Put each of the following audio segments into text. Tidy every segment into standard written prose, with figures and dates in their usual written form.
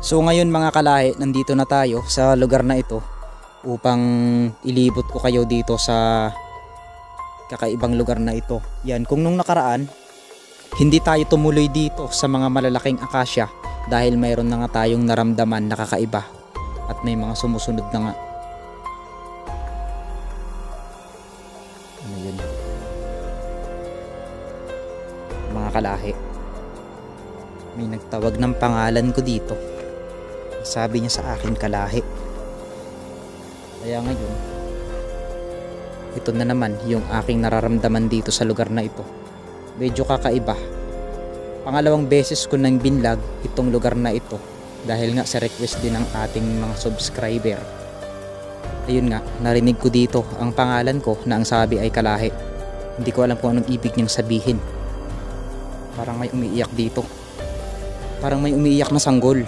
So ngayon mga kalahi, nandito na tayo sa lugar na ito upang ilibot ko kayo dito sa kakaibang lugar na ito. Yan, kung nung nakaraan hindi tayo tumuloy dito sa mga malalaking akasya dahil mayroon na nga tayong naramdaman na kakaiba at may mga sumusunod na nga. Ano yun? Mga kalahi, may nagtawag ng pangalan ko dito. Sabi niya sa akin kalahi. Kaya ngayon, ito na naman yung aking nararamdaman dito sa lugar na ito. Medyo kakaiba. Pangalawang beses ko nang binlog itong lugar na ito dahil nga sa request din ng ating mga subscriber. Ayun nga, narinig ko dito ang pangalan ko na ang sabi ay kalahi. Hindi ko alam kung anong ibig niyang sabihin. Parang may umiiyak dito. Parang may umiiyak na sanggol.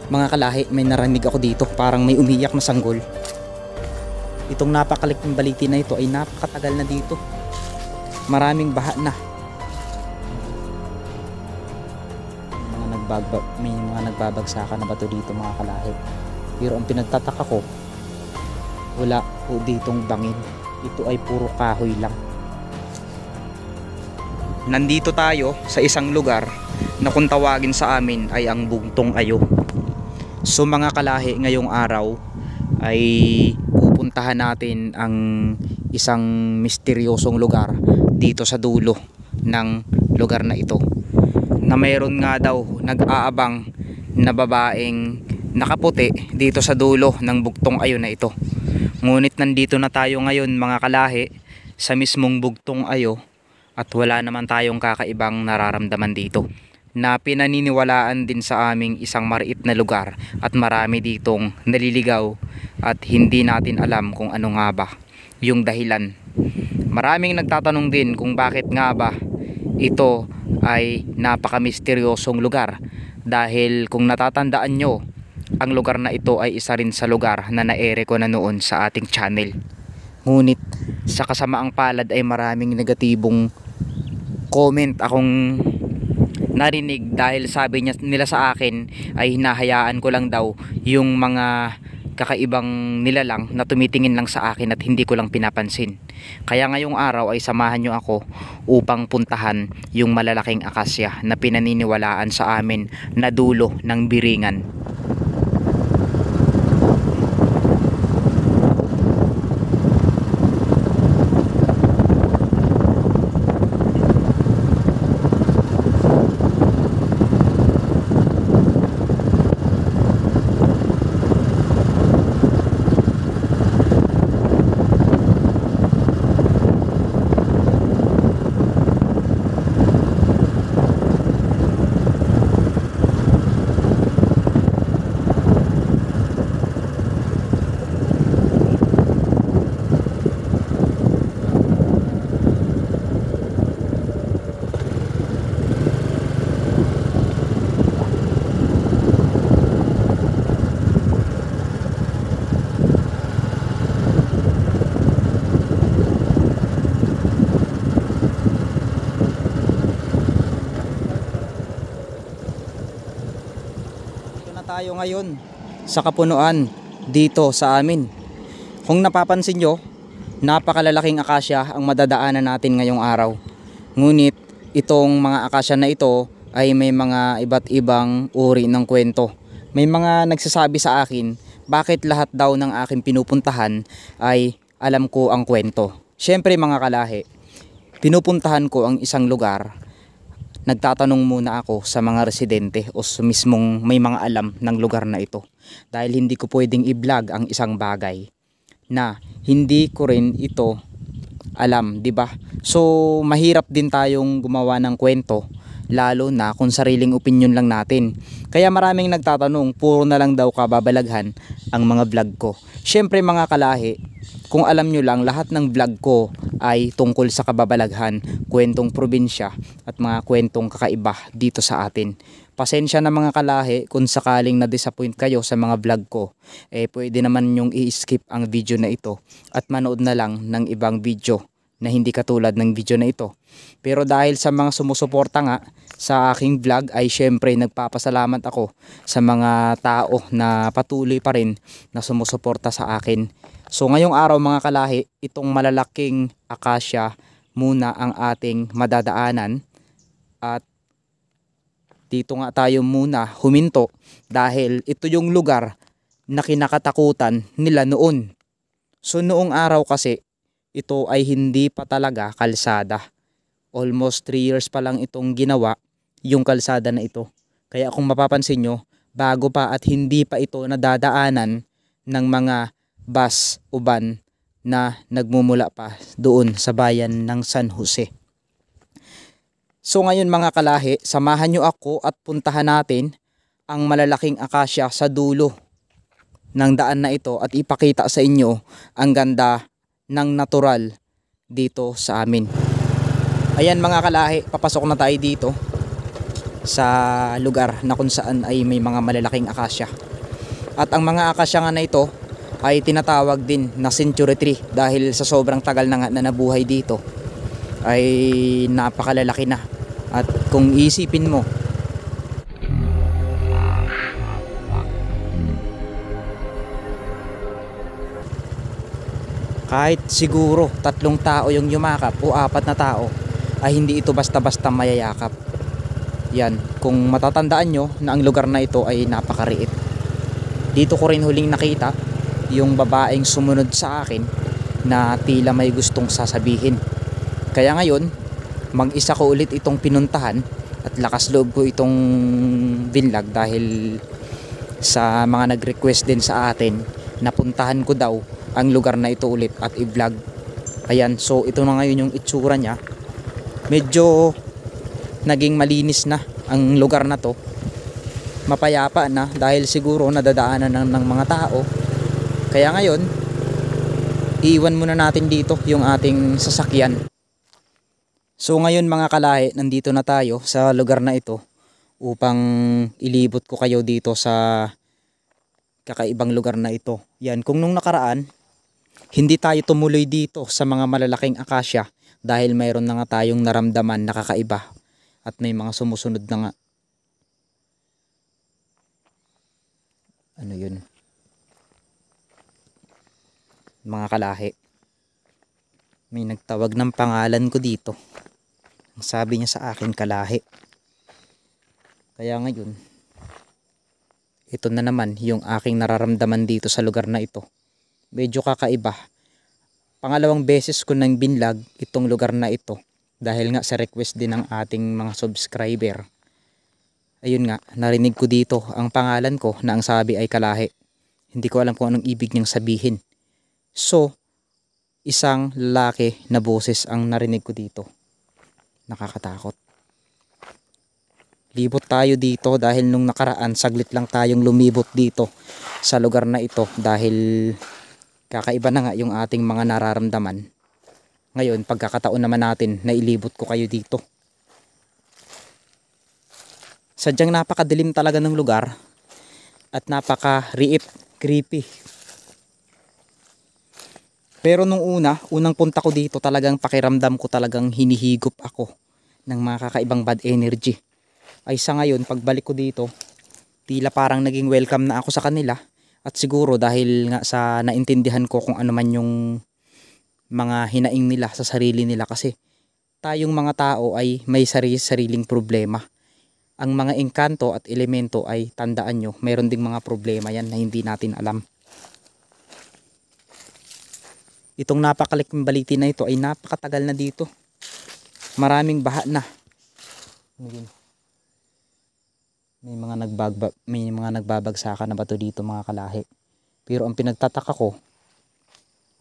Mga kalahi, may narinig ako dito, parang may umiiyak na sanggol. Itong napakaliking baliti na ito ay napakatagal na dito. Maraming baha na. May mga nagbabagsakan na bato dito mga kalahi. Pero ang pinagtataka ko, wala po ditong bangin. Ito ay puro kahoy lang. Nandito tayo sa isang lugar na kung tawagin sa amin ay ang Bugtong Ayo. So mga kalahi, ngayong araw ay pupuntahan natin ang isang misteryosong lugar dito sa dulo ng lugar na ito, na mayroon nga daw nag-aabang na babaeng nakaputi dito sa dulo ng Bugtong Ayo na ito. Ngunit nandito na tayo ngayon mga kalahi sa mismong Bugtong Ayo at wala naman tayong kakaibang nararamdaman dito, na pinaniniwalaan din sa aming isang maliit na lugar at marami ditong naliligaw at hindi natin alam kung ano nga ba yung dahilan. Maraming nagtatanong din kung bakit nga ba ito ay napaka-misteryosong lugar, dahil kung natatandaan nyo, ang lugar na ito ay isa rin sa lugar na na-ere ko na noon sa ating channel. Ngunit sa kasamaang palad ay maraming negatibong comment akong narinig, dahil sabi nila sa akin ay hinahayaan ko lang daw yung mga kakaibang nilalang na tumitingin lang sa akin at hindi ko lang pinapansin. Kaya ngayong araw ay samahan nyo ako upang puntahan yung malalaking akasya na pinaniniwalaan sa amin na dulo ng Biringan. Tayo ngayon sa kapunuan dito sa amin. Kung napapansin nyo, napakalalaking akasya ang madadaanan natin ngayong araw. Ngunit itong mga akasya na ito ay may mga iba't ibang uri ng kwento. May mga nagsasabi sa akin bakit lahat daw ng aking pinupuntahan ay alam ko ang kwento. Syempre mga kalahi, pinupuntahan ko ang isang lugar, nagtatanong muna ako sa mga residente o sa mismong may mga alam ng lugar na ito, dahil hindi ko pwedeng i-vlog ang isang bagay na hindi ko rin ito alam, di ba? So mahirap din tayong gumawa ng kwento, lalo na kung sariling opinion lang natin. Kaya maraming nagtatanong, puro na lang daw kababalaghan ang mga vlog ko. Syempre mga kalahi, kung alam nyo lang, lahat ng vlog ko ay tungkol sa kababalaghan, kwentong probinsya at mga kwentong kakaiba dito sa atin. Pasensya na mga kalahi kung sakaling na-disappoint kayo sa mga vlog ko. Pwede naman yung i-skip ang video na ito at manood na lang ng ibang video na hindi katulad ng video na ito. Pero dahil sa mga sumusuporta nga sa aking vlog ay syempre nagpapasalamat ako sa mga tao na patuloy pa rin na sumusuporta sa akin. So ngayong araw mga kalahi, itong malalaking akasya muna ang ating madadaanan at dito nga tayo muna huminto dahil ito yung lugar na kinakatakutan nila noon. So noong araw kasi ito ay hindi pa talaga kalsada. Almost 3 years pa lang itong ginawa yung kalsada na ito. Kaya kung mapapansin nyo, bago pa at hindi pa ito nadadaanan ng mga bus o van na nagmumula pa doon sa bayan ng San Jose. So ngayon mga kalahi, samahan nyo ako at puntahan natin ang malalaking akasya sa dulo ng daan na ito at ipakita sa inyo ang ganda ng natural dito sa amin. Ayan mga kalahi, papasok na tayo dito sa lugar na kung saan ay may mga malalaking akasya. At ang mga akasya nga na ito ay tinatawag din na century tree dahil sa sobrang tagal na nga na nabuhay dito ay napakalalaki na. At kung isipin mo, kahit siguro 3 tao yung yumakap o 4 na tao ay hindi ito basta-basta mayayakap. Yan, kung matatandaan nyo na ang lugar na ito ay napakariit. Dito ko rin huling nakita yung babaeng sumunod sa akin na tila may gustong sasabihin. Kaya ngayon, mag-isa ko ulit itong pinuntahan at lakas loob ko itong binlog dahil sa mga nag-request din sa atin na puntahan ko daw ang lugar na ito ulit at i-vlog. Ayan, so ito na ngayon yung itsura niya. Medyo naging malinis na ang lugar na to. Mapayapa na dahil siguro nadadaanan ng mga tao. Kaya ngayon, iiwan muna natin dito yung ating sasakyan. So ngayon mga kalahi, nandito na tayo sa lugar na ito upang ilibot ko kayo dito sa kakaibang lugar na ito. Yan, kung nung nakaraan, hindi tayo tumuloy dito sa mga malalaking akasya dahil mayroon na nga tayong naramdaman na kakaiba at may mga sumusunod na nga. Ano yun? Mga kalahi, may nagtawag ng pangalan ko dito. Ang sabi niya sa akin, kalahi. Kaya ngayon, ito na naman yung aking nararamdaman dito sa lugar na ito. Medyo kakaiba. Pangalawang beses ko nang binlog itong lugar na ito dahil nga sa request din ng ating mga subscriber. Ayun nga, narinig ko dito ang pangalan ko na ang sabi ay kalahi. Hindi ko alam kung anong ibig niyang sabihin. So, isang lalaki na boses ang narinig ko dito. Nakakatakot. Libot tayo dito dahil nung nakaraan saglit lang tayong lumibot dito sa lugar na ito dahil kakaiba na nga yung ating mga nararamdaman. Ngayon pagkakataon naman natin na ilibot ko kayo dito. Sadyang napakadilim talaga ng lugar at napaka-riip, creepy. Pero nung unang punta ko dito talagang pakiramdam ko talagang hinihigop ako ng mga kakaibang bad energy. Ay sa ngayon pagbalik ko dito, tila parang naging welcome na ako sa kanila. At siguro dahil nga sa naintindihan ko kung ano man yung mga hinaing nila sa sarili nila kasi tayong mga tao ay may sariling problema. Ang mga engkanto at elemento ay tandaan nyo, mayroon ding mga problema yan na hindi natin alam. Itong napakalaking baliti na ito ay napakatagal na dito. Maraming baha na. May mga nagbabagsakan na bato dito mga kalahi. Pero ang pinagtataka ko,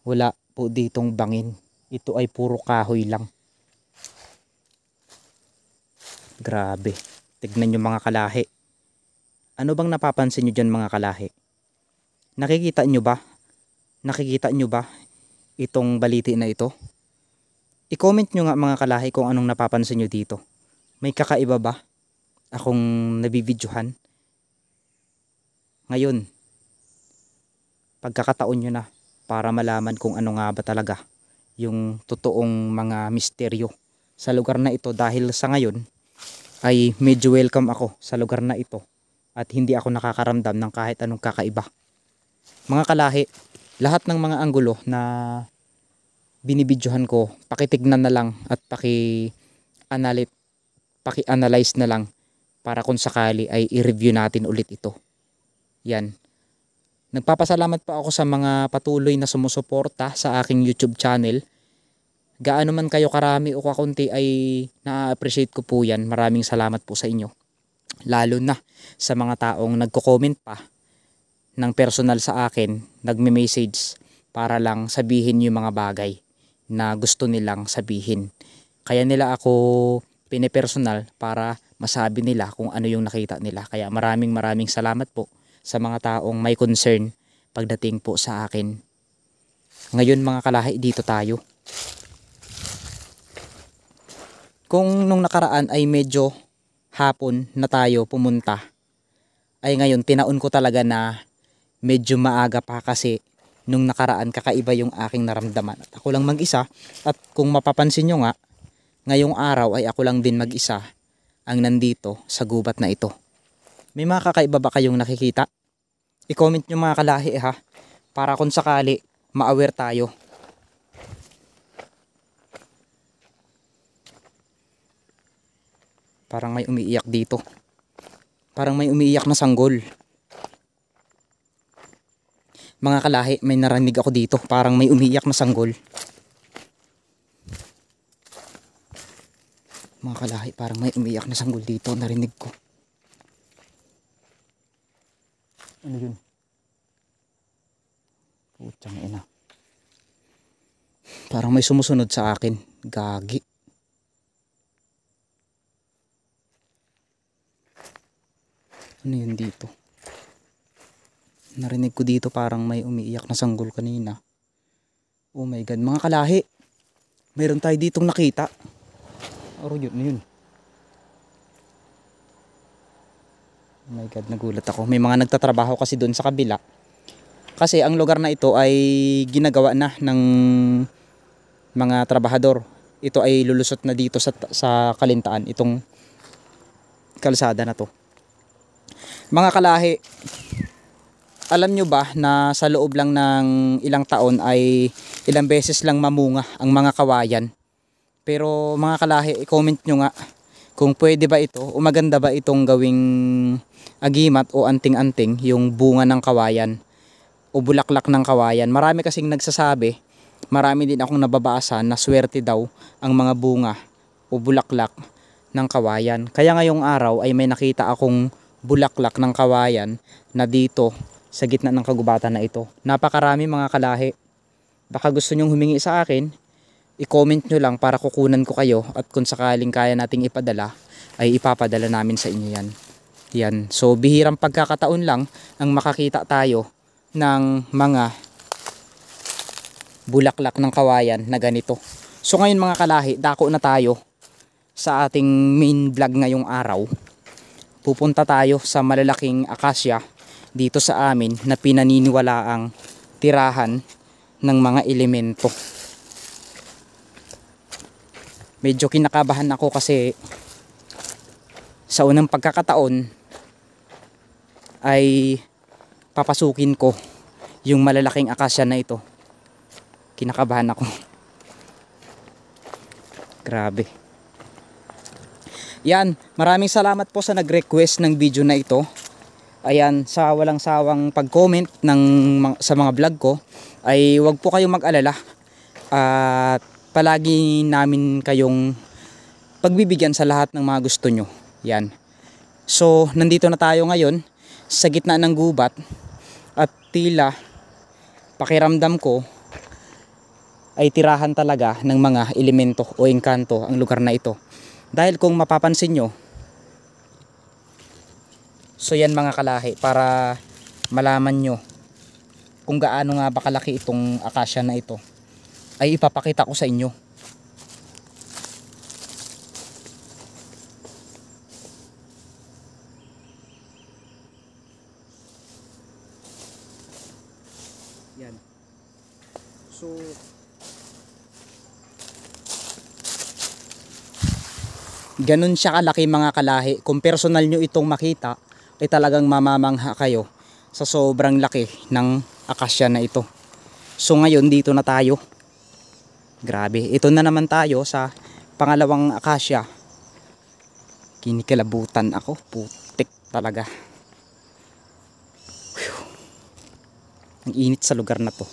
wala po ditong bangin. Ito ay puro kahoy lang. Grabe. Tignan nyo mga kalahi. Ano bang napapansin nyo dyan mga kalahi? Nakikita nyo ba? Nakikita nyo ba itong baliti na ito? I-comment nyo nga mga kalahi kung anong napapansin nyo dito. May kakaiba ba akong nabibidyohan? Ngayon, pagkakataon nyo na para malaman kung ano nga ba talaga yung totoong mga misteryo sa lugar na ito, dahil sa ngayon ay medyo welcome ako sa lugar na ito at hindi ako nakakaramdam ng kahit anong kakaiba. Mga kalahi, lahat ng mga anggulo na binibidyohan ko, pakitignan na lang at paki-analyze na lang para kung sakali ay i-review natin ulit ito. Yan. Nagpapasalamat po ako sa mga patuloy na sumusuporta sa aking YouTube channel. Gaano man kayo karami o kakunti ay na-appreciate ko po yan. Maraming salamat po sa inyo. Lalo na sa mga taong nagko-comment pa ng personal sa akin, nagme-message para lang sabihin yung mga bagay na gusto nilang sabihin. Kaya nila ako pinipersonal para masabi nila kung ano yung nakita nila. Kaya maraming salamat po sa mga taong may concern pagdating po sa akin. Ngayon mga kalahi, dito tayo. Kung nung nakaraan ay medyo hapon na tayo pumunta, ay ngayon tinaon ko talaga na medyo maaga pa, kasi nung nakaraan kakaiba yung aking naramdaman. At ako lang mag-isa, at kung mapapansin nyo nga, ngayong araw ay ako lang din mag-isa ang nandito sa gubat na ito. May mga kakaiba ba kayong nakikita? I-comment nyo mga kalahi ha, para kung sakali ma-aware tayo. Parang may umiiyak dito. Parang may umiiyak na sanggol. Mga kalahi, may narinig ako dito. Parang may umiiyak na sanggol. Mga kalahi, parang may umiiyak na sanggol dito. Narinig ko. Ano yun? Putsang ina. Parang may sumusunod sa akin. Gagi. Ano yun dito? Narinig ko dito parang may umiiyak na sanggol kanina. Oh my god, mga kalahi, mayroon tayo ditong nakita. Aro yun, yun. Oh my god, nagulat ako. May mga nagtatrabaho kasi doon sa kabila. Kasi ang lugar na ito ay ginagawa na ng mga trabahador. Ito ay lulusot na dito sa Kalintaan, itong kalsada na to. Mga kalahi, alam nyo ba na sa loob lang ng ilang taon ay ilang beses lang mamunga ang mga kawayan? Pero mga kalahi, i-comment nyo nga kung pwede ba ito o maganda ba itong gawing agimat o anting-anting yung bunga ng kawayan o bulaklak ng kawayan. Marami kasing nagsasabi, marami din akong nababasa na swerte daw ang mga bunga o bulaklak ng kawayan. Kaya ngayong araw ay may nakita akong bulaklak ng kawayan na dito sa gitna ng kagubatan na ito. Napakarami mga kalahi. Baka gusto nyong humingi sa akin, i-comment nyo lang para kukunan ko kayo, at kung sakaling kaya nating ipadala ay ipapadala namin sa inyo yan. Yan. So bihirang pagkakataon lang ang makakita tayo ng mga bulaklak ng kawayan na ganito. So ngayon mga kalahi, dako na tayo sa ating main vlog ngayong araw. Pupunta tayo sa malalaking akasya dito sa amin na pinaniniwalaang tirahan ng mga elemento. Medyo kinakabahan ako kasi sa unang pagkakataon ay papasukin ko yung malalaking akasya na ito. Kinakabahan ako. Grabe. Yan, maraming salamat po sa nag-request ng video na ito. Ayan, sa walang sawang pag-comment sa mga vlog ko, ay wag po kayong mag-alala. At palagi namin kayong pagbibigyan sa lahat ng mga gusto nyo. Yan. So, nandito na tayo ngayon sa gitna ng gubat, at tila pakiramdam ko ay tirahan talaga ng mga elemento o engkanto ang lugar na ito. Dahil kung mapapansin nyo, so yan mga kalahi, para malaman nyo kung gaano nga ba kalaki itong akasya na ito, ay ipapakita ko sa inyo. Yan. So Ganun siya kalaki mga kalahi. Kung personal nyo itong makita, ay talagang mamamangha kayo sa sobrang laki ng akasya na ito. So ngayon dito na tayo. Grabe, ito na naman tayo sa pangalawang akasya. Kinikilabutan ako, putik talaga. Whew. Ang init sa lugar na to.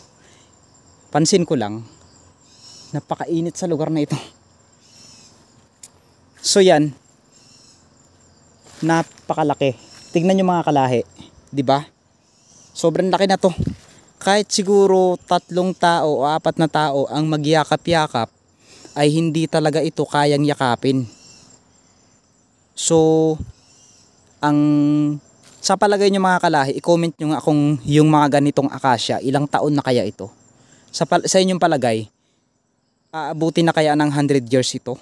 Pansin ko lang, napakainit sa lugar na ito. So yan, napakalaki. Tignan nyo mga kalahi, di ba? Sobrang laki na to. Kahit siguro 3 tao o 4 na tao ang magyakap-yakap, ay hindi talaga ito kayang yakapin. So, sa palagay nyo mga kalahi, i-comment nyo nga kung yung mga ganitong akasya, ilang taon na kaya ito? Sa inyong palagay, aabuti na kaya ng 100 years ito?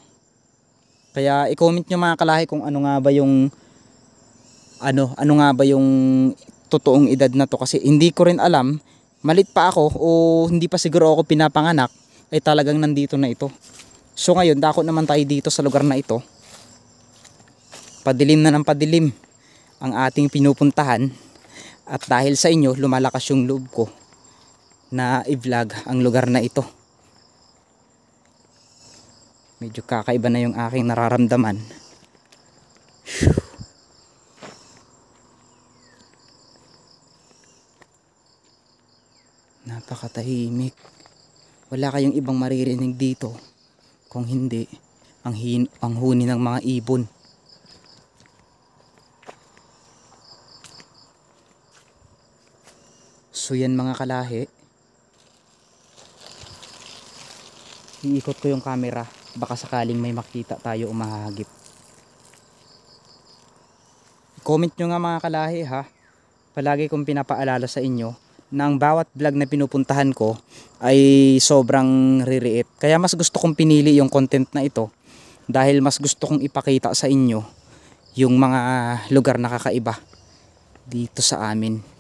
Kaya i-comment nyo mga kalahi kung ano nga ba yung totoong edad na to, kasi hindi ko rin alam. Malit pa ako o hindi pa siguro ako pinapanganak, ay talagang nandito na ito. So ngayon, dako naman tayo dito sa lugar na ito. Padilim na ng padilim ang ating pinupuntahan. At dahil sa inyo, lumalakas yung loob ko na i-vlog ang lugar na ito. Medyo kakaiba na yung aking nararamdaman. Napakatahimik. Wala kayong ibang maririnig dito kung hindi ang huni ng mga ibon. So yan mga kalahi, iikot ko yung camera, baka sakaling may makita tayo o mahahagip. Comment nyo nga mga kalahi ha. Palagi kong pinapaalala sa inyo na ang bawat vlog na pinupuntahan ko ay sobrang ririit. Kaya mas gusto kong pinili yung content na ito dahil mas gusto kong ipakita sa inyo yung mga lugar na kakaiba dito sa amin.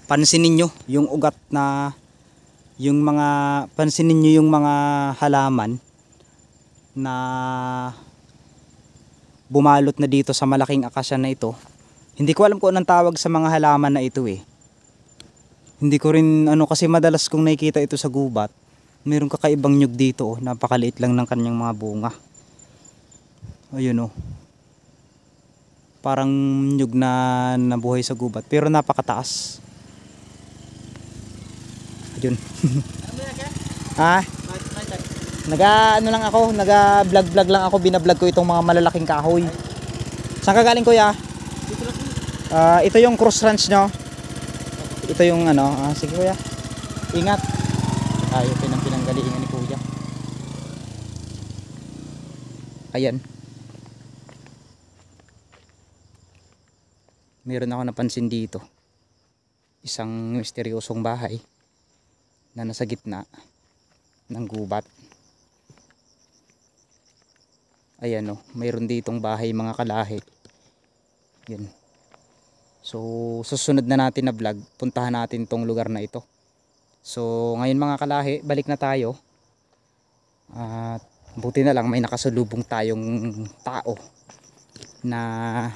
Pansinin nyo yung ugat na pansinin nyo yung mga halaman na bumalot na dito sa malaking akasya na ito. Hindi ko alam kung anong tawag sa mga halaman na ito eh. Hindi ko rin kasi madalas kong nakikita ito sa gubat. Mayroong kakaibang nyug dito napakaliit lang ng kanyang mga bunga. Ayun parang nyug na nabuhay sa gubat pero napakataas. Ayun. Naga-vlog lang ako, binablog ko itong mga malalaking kahoy. Saan ka galing kuya? Ito yung cross ranch no. Ito yung sige kuya. Ingat. Tayo pinanggalingan ni kuya. Ayan. Meron ako napansin dito. Isang misteryosong bahay na nasa gitna ng gubat. Ayan mayroon ditong bahay mga kalahi. Yan. So susunod na natin na vlog, puntahan natin tong lugar na ito. So ngayon mga kalahi, balik na tayo. At buti na lang may nakasalubong tayong tao na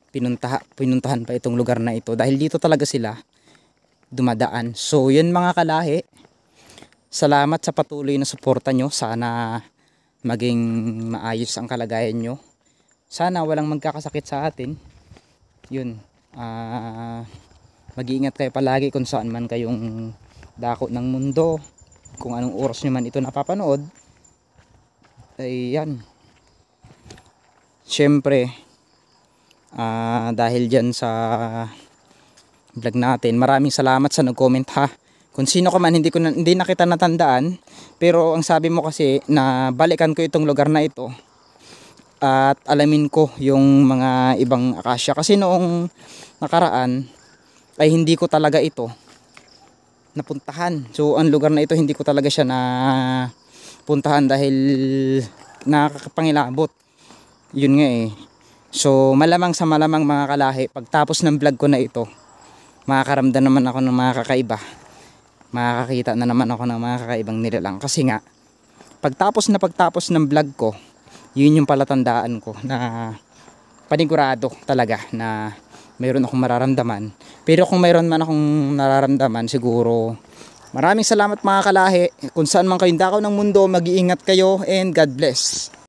pinuntahan pa itong lugar na ito dahil dito talaga sila dumadaan. So yun mga kalahi, salamat sa patuloy na suporta nyo. Sana maging maayos ang kalagayan nyo. Sana walang magkakasakit sa atin. Yun, mag-iingat kayo palagi kung saan man kayong dako ng mundo. Kung anong oras nyo man ito napapanood. Ay yan, syempre dahil dyan sa vlog natin, maraming salamat sa nag-comment ha. Kung sino ka man, hindi na kita natandaan, pero ang sabi mo kasi na balikan ko itong lugar na ito at alamin ko yung mga ibang akasya, kasi noong nakaraan ay hindi ko talaga ito napuntahan. So ang lugar na ito hindi ko talaga siya na puntahan dahil nakakapangilabot. Yun nga eh. So malamang sa malamang mga kalahi, pagtapos ng vlog ko na ito, makakaramdam naman ako ng mga kakaiba makakakita na naman ako ng mga kakaibang nilalang. Kasi nga, pagtapos ng vlog ko, yun yung palatandaan ko na panigurado talaga na mayroon akong mararamdaman. Pero kung mayroon man akong nararamdaman, siguro maraming salamat mga kalahi. Kung saan man kayong dakaw ng mundo, mag-iingat kayo and God bless.